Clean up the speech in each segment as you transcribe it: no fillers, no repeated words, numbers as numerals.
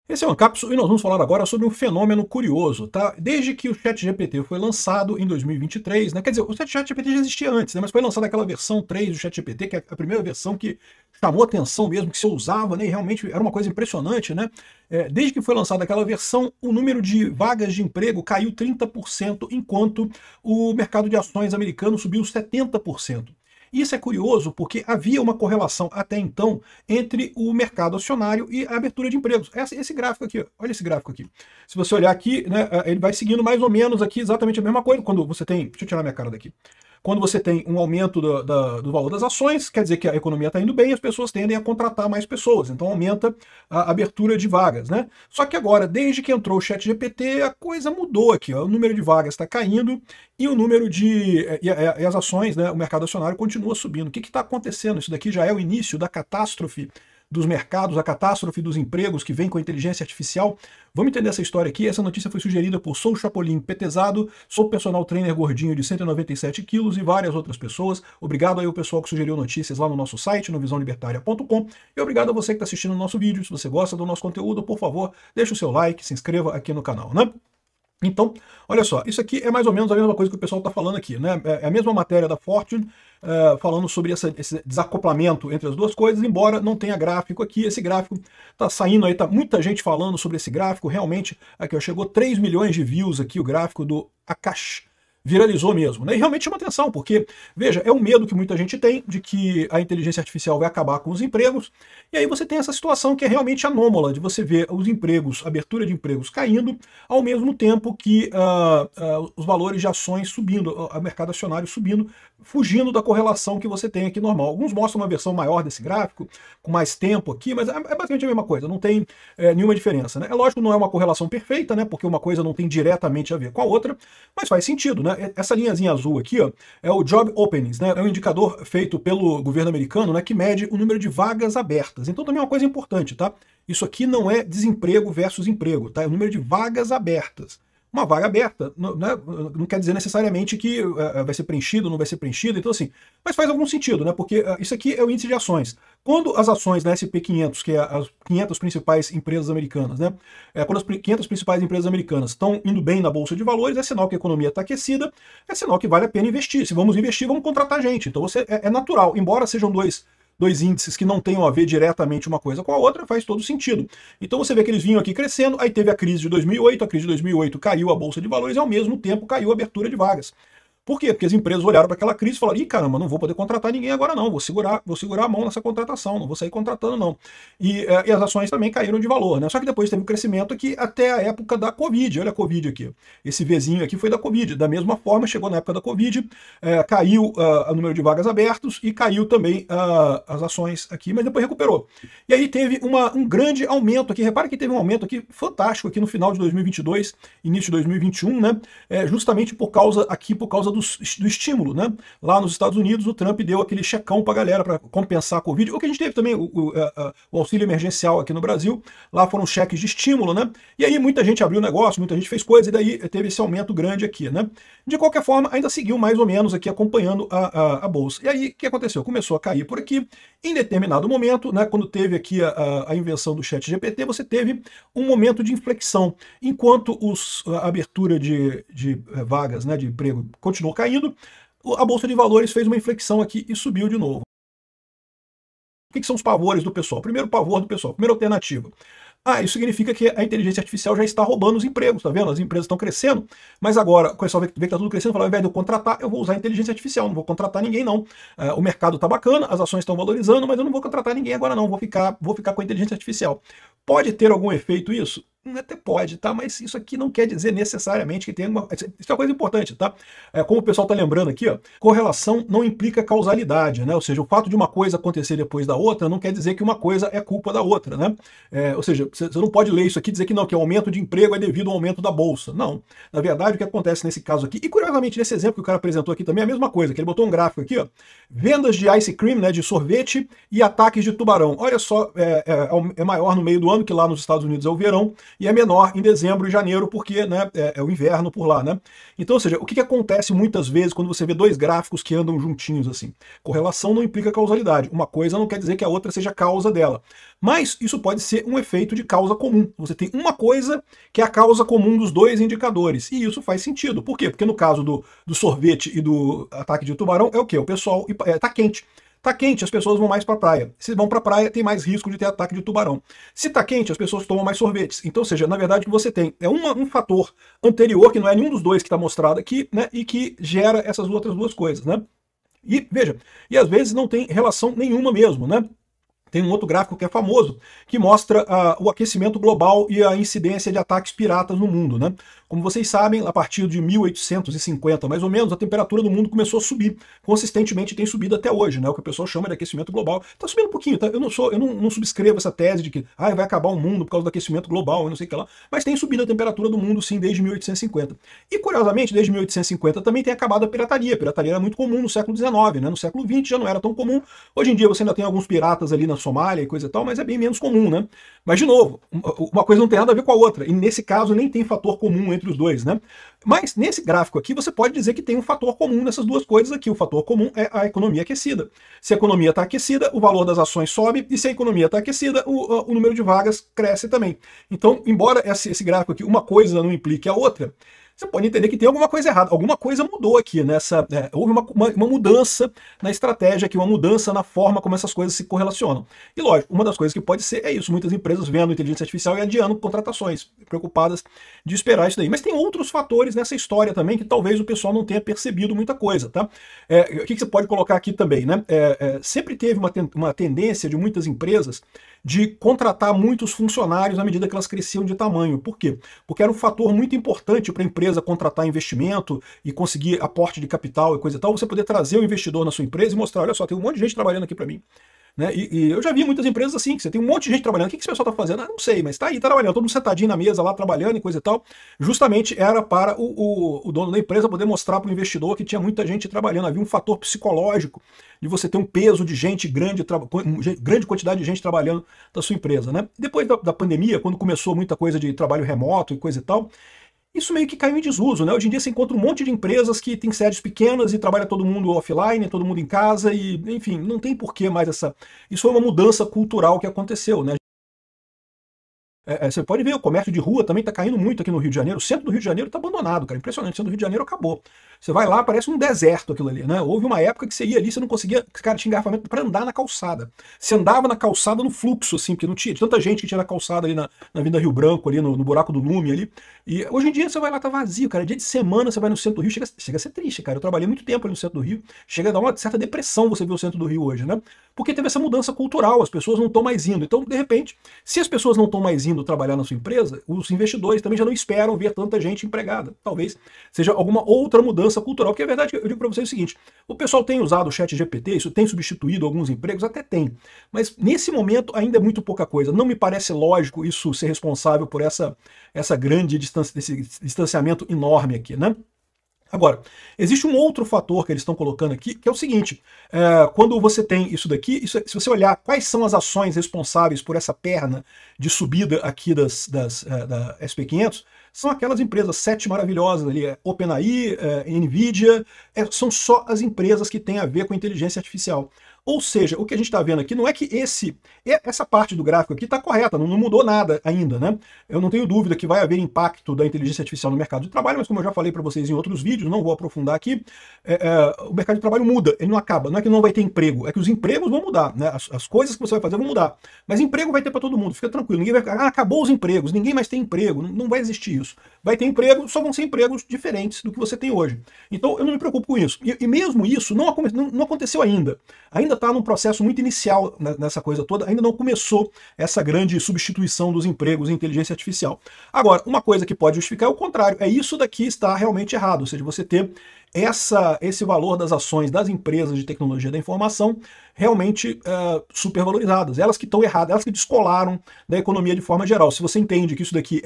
Esse é o Ancapsu e nós vamos falar agora sobre um fenômeno curioso, tá? Desde que o ChatGPT foi lançado em 2023, né? Quer dizer, o ChatGPT já existia antes, né? Mas foi lançada aquela versão 3 do ChatGPT, que é a primeira versão que chamou atenção mesmo, que se usava, né? E realmente era uma coisa impressionante, né? Desde que foi lançada aquela versão, o número de vagas de emprego caiu 30%, enquanto o mercado de ações americano subiu 70%. Isso é curioso porque havia uma correlação até então entre o mercado acionário e a abertura de empregos. Esse gráfico aqui, olha esse gráfico aqui. Se você olhar aqui, né, ele vai seguindo mais ou menos aqui exatamente a mesma coisa. Quando você tem, deixa eu tirar minha cara daqui. Quando você tem um aumento do valor das ações, quer dizer que a economia está indo bem, as pessoas tendem a contratar mais pessoas, então aumenta a abertura de vagas, né? Só que agora, desde que entrou o ChatGPT, a coisa mudou aqui, ó. O número de vagas está caindo e o número de... E as ações, né, o mercado acionário continua subindo. O que está acontecendo? Isso daqui já é o início da catástrofe dos mercados, a catástrofe dos empregos que vem com a inteligência artificial. Vamos entender essa história aqui. Essa notícia foi sugerida por Sou Chapolin Petezado, sou personal trainer gordinho de 197 quilos e várias outras pessoas. Obrigado aí ao pessoal que sugeriu notícias lá no nosso site, no visãolibertaria.com, e obrigado a você que está assistindo o nosso vídeo. Se você gosta do nosso conteúdo, por favor, deixe o seu like, se inscreva aqui no canal, né? Então, olha só, isso aqui é mais ou menos a mesma coisa que o pessoal está falando aqui, né? É a mesma matéria da Fortune, falando sobre esse desacoplamento entre as duas coisas, embora não tenha gráfico aqui. Esse gráfico está saindo aí, tá muita gente falando sobre esse gráfico, realmente, aqui ó, chegou 3 milhões de views aqui, o gráfico do Akash. Viralizou mesmo, né? E realmente chama atenção, porque, veja, é um medo que muita gente tem de que a inteligência artificial vai acabar com os empregos, e aí você tem essa situação que é realmente anômala, de você ver os empregos, a abertura de empregos caindo, ao mesmo tempo que os valores de ações subindo, o mercado acionário subindo, fugindo da correlação que você tem aqui normal. Alguns mostram uma versão maior desse gráfico, com mais tempo aqui, mas é basicamente a mesma coisa, não tem nenhuma diferença, né? É lógico que não é uma correlação perfeita, né? Porque uma coisa não tem diretamente a ver com a outra, mas faz sentido, né? Essa linhazinha azul aqui, ó, é o Job Openings, né? É um indicador feito pelo governo americano, né, que mede o número de vagas abertas. Então também é uma coisa importante, tá? Isso aqui não é desemprego versus emprego, tá? É o número de vagas abertas. Uma vaga aberta não quer dizer necessariamente que vai ser preenchido ou não vai ser preenchido, então assim, mas faz algum sentido, né? Porque isso aqui é o índice de ações. Quando as ações da SP500, que é as 500 principais empresas americanas, né? Quando as 500 principais empresas americanas estão indo bem na bolsa de valores, é sinal que a economia está aquecida, é sinal que vale a pena investir. Se vamos investir, vamos contratar gente. Então é natural, embora sejam dois índices que não tenham a ver diretamente uma coisa com a outra, faz todo sentido. Então você vê que eles vinham aqui crescendo, aí teve a crise de 2008, a crise de 2008 caiu a bolsa de valores e ao mesmo tempo caiu a abertura de vagas. Por quê? Porque as empresas olharam para aquela crise e falaram: ih, caramba, não vou poder contratar ninguém agora não, vou segurar a mão nessa contratação, não vou sair contratando não. E as ações também caíram de valor, né? Só que depois teve um crescimento aqui até a época da Covid. Olha a Covid aqui. Esse Vzinho aqui foi da Covid. Da mesma forma, chegou na época da Covid, caiu o número de vagas abertas e caiu também as ações aqui, mas depois recuperou. E aí teve um grande aumento aqui. Repare que teve um aumento aqui fantástico aqui no final de 2022, início de 2021, né? Justamente por causa do estímulo, né? Lá nos Estados Unidos, o Trump deu aquele checão pra galera para compensar a Covid. O que a gente teve também, o auxílio emergencial aqui no Brasil, lá foram cheques de estímulo, né? E aí muita gente abriu negócio, muita gente fez coisa, e daí teve esse aumento grande aqui, né? De qualquer forma, ainda seguiu mais ou menos aqui acompanhando a bolsa. E aí, o que aconteceu? Começou a cair por aqui. Em determinado momento, né, quando teve aqui a invenção do ChatGPT, você teve um momento de inflexão. Enquanto a abertura de vagas, né, de emprego continuou caindo, a Bolsa de Valores fez uma inflexão aqui e subiu de novo. O que são os pavores do pessoal? Primeiro pavor do pessoal, primeira alternativa. Isso significa que a inteligência artificial já está roubando os empregos, tá vendo? As empresas estão crescendo, mas agora o pessoal vê que está tudo crescendo, fala, ao invés de eu contratar, eu vou usar a inteligência artificial, não vou contratar ninguém não. O mercado está bacana, as ações estão valorizando, mas eu não vou contratar ninguém agora não, vou ficar com a inteligência artificial. Pode ter algum efeito isso? Até pode, tá? Mas isso aqui não quer dizer necessariamente que tem uma... Isso é uma coisa importante, tá? Como o pessoal tá lembrando aqui, ó, correlação não implica causalidade, né? Ou seja, o fato de uma coisa acontecer depois da outra não quer dizer que uma coisa é culpa da outra, né? Ou seja, você não pode ler isso aqui e dizer que não, que o aumento de emprego é devido ao aumento da bolsa. Não. Na verdade, o que acontece nesse caso aqui, e curiosamente nesse exemplo que o cara apresentou aqui também é a mesma coisa, que ele botou um gráfico aqui, ó, vendas de ice cream, né, de sorvete e ataques de tubarão. Olha só, é maior no meio do ano, que lá nos Estados Unidos é o verão, e é menor em dezembro e janeiro, porque, né, é o inverno por lá, né? Então, ou seja, o que acontece muitas vezes quando você vê dois gráficos que andam juntinhos assim? Correlação não implica causalidade. Uma coisa não quer dizer que a outra seja causa dela. Mas isso pode ser um efeito de causa comum. Você tem uma coisa que é a causa comum dos dois indicadores. E isso faz sentido. Por quê? Porque no caso do sorvete e do ataque de tubarão, é o quê? O pessoal tá quente. Tá quente, as pessoas vão mais para a praia. Se vão para a praia, tem mais risco de ter ataque de tubarão. Se tá quente, as pessoas tomam mais sorvetes. Então, ou seja, na verdade, o que você tem é um fator anterior, que não é nenhum dos dois que está mostrado aqui, né, e que gera essas outras duas coisas, né? E, veja, e às vezes não tem relação nenhuma mesmo, né? Tem um outro gráfico que é famoso, que mostra o aquecimento global e a incidência de ataques piratas no mundo, né? Como vocês sabem, a partir de 1850, mais ou menos, a temperatura do mundo começou a subir. Consistentemente tem subido até hoje, né? O que o pessoal chama de aquecimento global. Está subindo um pouquinho, tá? Eu não subscrevo essa tese de que vai acabar o mundo por causa do aquecimento global, eu não sei o que lá. Mas tem subido a temperatura do mundo, sim, desde 1850. E, curiosamente, desde 1850 também tem acabado a pirataria. A pirataria era muito comum no século XIX, né? No século XX já não era tão comum. Hoje em dia você ainda tem alguns piratas ali na Somália e coisa e tal, mas é bem menos comum, né? Mas, de novo, uma coisa não tem nada a ver com a outra. E, nesse caso, nem tem fator comum entre os dois, né? Mas nesse gráfico aqui você pode dizer que tem um fator comum nessas duas coisas aqui. O fator comum é a economia aquecida. Se a economia está aquecida, o valor das ações sobe, e se a economia está aquecida, o número de vagas cresce também. Então, embora esse gráfico aqui, uma coisa não implique a outra, você pode entender que tem alguma coisa errada. Alguma coisa mudou aqui nessa. Houve uma mudança na estratégia aqui, uma mudança na forma como essas coisas se correlacionam. E lógico, uma das coisas que pode ser é isso: muitas empresas vendo inteligência artificial e adiando contratações, preocupadas de esperar isso daí. Mas tem outros fatores nessa história também que talvez o pessoal não tenha percebido muita coisa, tá? O que você pode colocar aqui também, né? Sempre teve uma tendência de muitas empresas de contratar muitos funcionários à medida que elas cresciam de tamanho. Por quê? Porque era um fator muito importante para a empresa contratar investimento e conseguir aporte de capital e coisa e tal, você poder trazer o investidor na sua empresa e mostrar, olha só, tem um monte de gente trabalhando aqui para mim. Né? E eu já vi muitas empresas assim, que você tem um monte de gente trabalhando. O que esse pessoal está fazendo? Não sei, mas está aí trabalhando, todo mundo sentadinho na mesa lá, trabalhando e coisa e tal. Justamente era para o dono da empresa poder mostrar para o investidor que tinha muita gente trabalhando. Havia um fator psicológico de você ter um peso de gente grande quantidade de gente trabalhando da sua empresa. Né? Depois da pandemia, quando começou muita coisa de trabalho remoto e coisa e tal, isso meio que caiu em desuso, né? Hoje em dia você encontra um monte de empresas que tem sedes pequenas e trabalha todo mundo offline, todo mundo em casa e, enfim, não tem porquê mais essa... Isso foi uma mudança cultural que aconteceu, né? Você pode ver, o comércio de rua também está caindo muito aqui no Rio de Janeiro. O centro do Rio de Janeiro está abandonado, cara. Impressionante. O centro do Rio de Janeiro acabou. Você vai lá, parece um deserto aquilo ali, né? Houve uma época que você ia ali, você não conseguia, cara, tinha engarrafamento para andar na calçada. Você andava na calçada no fluxo, assim, porque não tinha tanta gente que tinha na calçada ali na Avenida Rio Branco, ali no buraco do Lume ali. E hoje em dia você vai lá, tá vazio, cara. Dia de semana você vai no centro do Rio, chega a ser triste, cara. Eu trabalhei muito tempo ali no centro do Rio. Chega a dar uma certa depressão você ver o centro do Rio hoje, né? Porque teve essa mudança cultural, as pessoas não estão mais indo. Então, de repente, se as pessoas não estão mais indo trabalhar na sua empresa, os investidores também já não esperam ver tanta gente empregada. Talvez seja alguma outra mudança cultural, porque a verdade, eu digo para vocês o seguinte: o pessoal tem usado o chat GPT, isso tem substituído alguns empregos, até tem, mas nesse momento ainda é muito pouca coisa. Não me parece lógico isso ser responsável por essa grande distância, esse distanciamento enorme aqui, né? Agora, existe um outro fator que eles estão colocando aqui, que é o seguinte: quando você tem isso daqui, se você olhar quais são as ações responsáveis por essa perna de subida aqui da SP500, são aquelas empresas 7 maravilhosas ali, OpenAI, NVIDIA, são só as empresas que têm a ver com inteligência artificial. Ou seja, o que a gente está vendo aqui não é que essa parte do gráfico aqui está correta, não mudou nada ainda, né? Eu não tenho dúvida que vai haver impacto da inteligência artificial no mercado de trabalho, mas como eu já falei para vocês em outros vídeos, não vou aprofundar aqui, o mercado de trabalho muda, ele não acaba. Não é que não vai ter emprego, é que os empregos vão mudar, né? As coisas que você vai fazer vão mudar. Mas emprego vai ter para todo mundo, fica tranquilo. Ninguém vai ficar, acabou os empregos, ninguém mais tem emprego, não vai existir isso. Vai ter emprego, só vão ser empregos diferentes do que você tem hoje. Então eu não me preocupo com isso. E mesmo isso não aconteceu ainda. Ainda está num processo muito inicial nessa coisa toda, ainda não começou essa grande substituição dos empregos em inteligência artificial. Agora, uma coisa que pode justificar é o contrário, isso daqui está realmente errado, ou seja, você ter esse valor das ações das empresas de tecnologia da informação realmente supervalorizadas, elas que estão erradas, elas que descolaram da economia de forma geral. Se você entende que isso daqui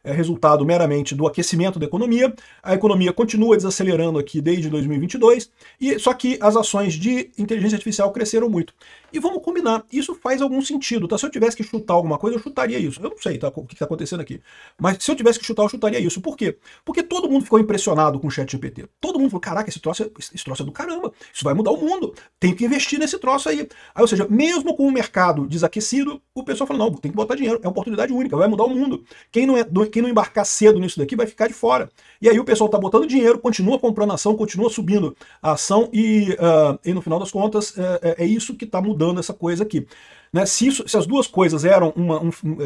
é resultado meramente do aquecimento da economia. A economia continua desacelerando aqui desde 2022, só que as ações de inteligência artificial cresceram muito. E vamos combinar, isso faz algum sentido, tá? Se eu tivesse que chutar alguma coisa, eu chutaria isso. Eu não sei, tá, o que está acontecendo aqui. Mas se eu tivesse que chutar, eu chutaria isso. Por quê? Porque todo mundo ficou impressionado com o ChatGPT. Todo mundo falou, caraca, esse troço é do caramba, isso vai mudar o mundo, tem que investir nesse troço aí. Ou seja, mesmo com o mercado desaquecido, o pessoal falou, não, tem que botar dinheiro, é uma oportunidade única, vai mudar o mundo. Quem não embarcar cedo nisso daqui vai ficar de fora. E aí o pessoal está botando dinheiro, continua comprando ação, continua subindo a ação e no final das contas é isso que está mudando essa coisa aqui. Né? Se as duas coisas eram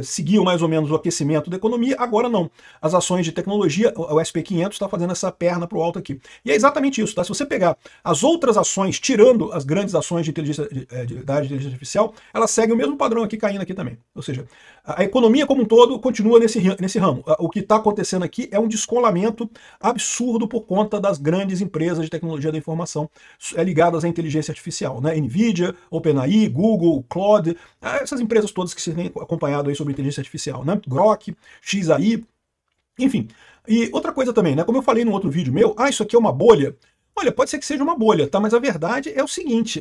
seguiam mais ou menos o aquecimento da economia, agora não. As ações de tecnologia, o SP500 está fazendo essa perna para o alto aqui. E é exatamente isso. Tá? Se você pegar as outras ações, tirando as grandes ações da área de inteligência artificial, elas seguem o mesmo padrão aqui, caindo aqui também. Ou seja, a economia como um todo continua nesse ramo. O que está acontecendo aqui é um descolamento absurdo por conta das grandes empresas de tecnologia da informação ligadas à inteligência artificial. Né? NVIDIA, OpenAI, Google, Claude, essas empresas todas que vocês têm acompanhado aí sobre inteligência artificial, né? Grok, XAI, enfim. E outra coisa também, né? Como eu falei no outro vídeo meu, isso aqui é uma bolha. Olha, pode ser que seja uma bolha, tá? Mas a verdade é o seguinte,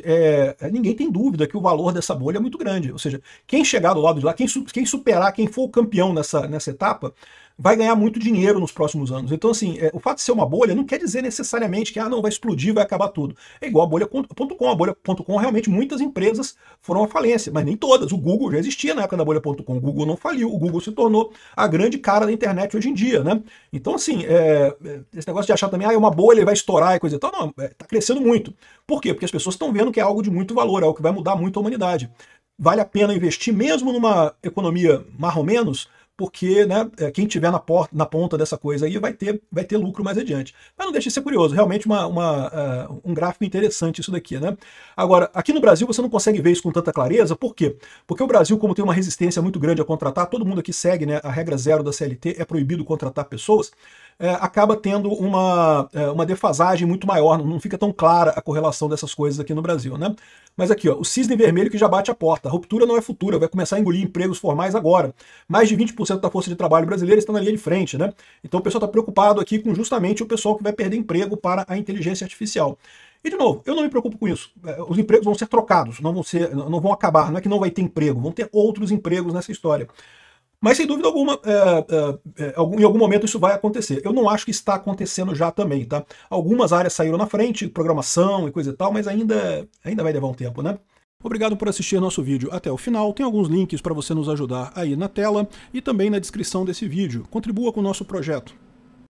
ninguém tem dúvida que o valor dessa bolha é muito grande. Ou seja, quem chegar do lado de lá, quem superar, quem for o campeão nessa etapa, vai ganhar muito dinheiro nos próximos anos. Então, assim, o fato de ser uma bolha não quer dizer necessariamente que não vai explodir, vai acabar tudo. É igual a bolha.com. A bolha.com, realmente, muitas empresas foram à falência, mas nem todas. O Google já existia na época da bolha.com. O Google não faliu, o Google se tornou a grande cara da internet hoje em dia, né? Então, assim, esse negócio de achar também, é uma bolha, vai estourar e coisa e tal, não, tá crescendo muito. Por quê? Porque as pessoas estão vendo que é algo de muito valor, é algo que vai mudar muito a humanidade. Vale a pena investir mesmo numa economia mais ou menos, porque, né, quem tiver na ponta dessa coisa aí vai ter lucro mais adiante. Mas não deixa de ser curioso, realmente um gráfico interessante isso daqui, né? Agora, aqui no Brasil você não consegue ver isso com tanta clareza, por quê? Porque o Brasil, como tem uma resistência muito grande a contratar, todo mundo aqui segue, né, a regra 0 da CLT, é proibido contratar pessoas, acaba tendo uma defasagem muito maior, não fica tão clara a correlação dessas coisas aqui no Brasil, né? Mas aqui, ó, o cisne vermelho que já bate a porta. A ruptura não é futura, vai começar a engolir empregos formais agora. Mais de 20% da força de trabalho brasileira está na linha de frente, né? Então o pessoal está preocupado aqui com justamente o pessoal que vai perder emprego para a inteligência artificial. E, de novo, eu não me preocupo com isso. Os empregos vão ser trocados, não vão acabar. Não é que não vai ter emprego, vão ter outros empregos nessa história. Mas, sem dúvida alguma, em algum momento isso vai acontecer. Eu não acho que está acontecendo já também, tá? Algumas áreas saíram na frente, programação e coisa e tal, mas ainda vai levar um tempo, né? Obrigado por assistir nosso vídeo até o final. Tem alguns links para você nos ajudar aí na tela e também na descrição desse vídeo. Contribua com o nosso projeto.